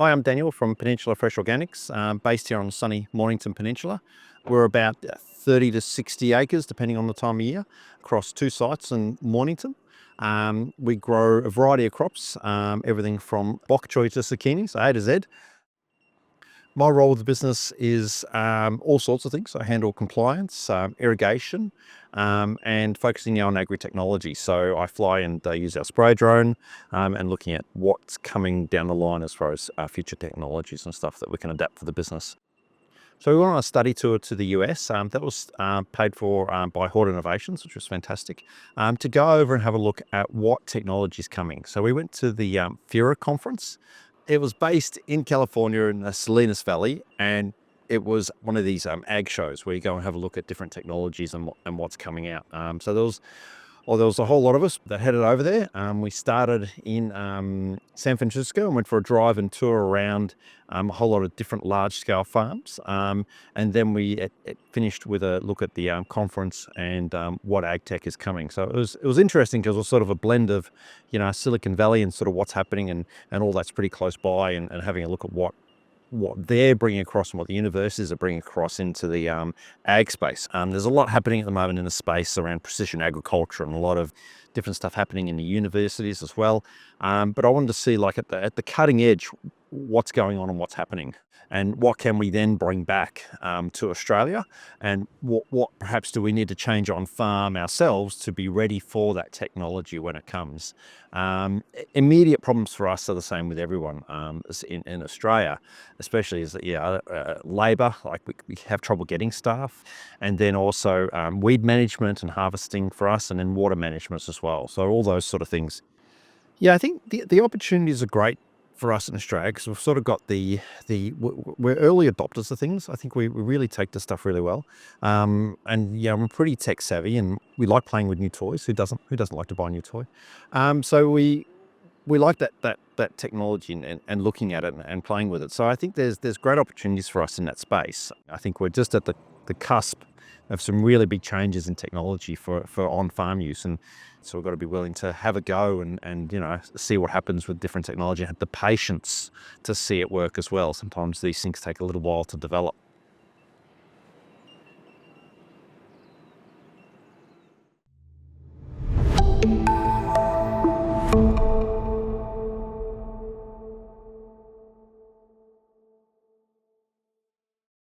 Hi, I'm Daniel from Peninsula Fresh Organics, based here on the sunny Mornington Peninsula. We're about 30 to 60 acres, depending on the time of year, across two sites in Mornington. We grow a variety of crops, everything from bok choy to zucchini, so A to Z. My role with the business is all sorts of things. I handle compliance, irrigation, and focusing on agri-technology. So I fly and use our spray drone and looking at what's coming down the line as far as future technologies and stuff that we can adapt for the business. So we went on a study tour to the US. That was paid for by Hort Innovations, which was fantastic, to go over and have a look at what technology is coming. So we went to the FIRA conference. It was based in California in the Salinas Valley, and it was one of these ag shows where you go and have a look at different technologies and what's coming out. So there was a whole lot of us that headed over there. We started in San Francisco and went for a drive and tour around a whole lot of different large-scale farms. And then we finished with a look at the conference and what ag tech is coming. So it was interesting because it was sort of a blend of, Silicon Valley and sort of what's happening and all that's pretty close by, and having a look at what they're bringing across and what the universities are bringing across into the ag space. There's a lot happening at the moment in the space around precision agriculture and a lot of different stuff happening in the universities as well. But I wanted to see, like, at the cutting edge, what's going on and what's happening, and what can we then bring back to Australia, and what perhaps do we need to change on farm ourselves to be ready for that technology when it comes. Immediate problems for us are the same with everyone in Australia, especially is labour. Like we have trouble getting staff, and then also weed management and harvesting for us, and then water management as well. So all those sort of things. Yeah, I think the opportunities are great for us in Australia because we've sort of got we're early adopters of things. I think we really take this stuff really well, and we're pretty tech savvy, and we like playing with new toys. Who doesn't like to buy a new toy? So we like that technology and looking at it and playing with it. So I think there's great opportunities for us in that space. I think we're just at the cusp of some really big changes in technology for on-farm use, and so we've got to be willing to have a go and see what happens with different technology, and have the patience to see it work as well. Sometimes these things take a little while to develop.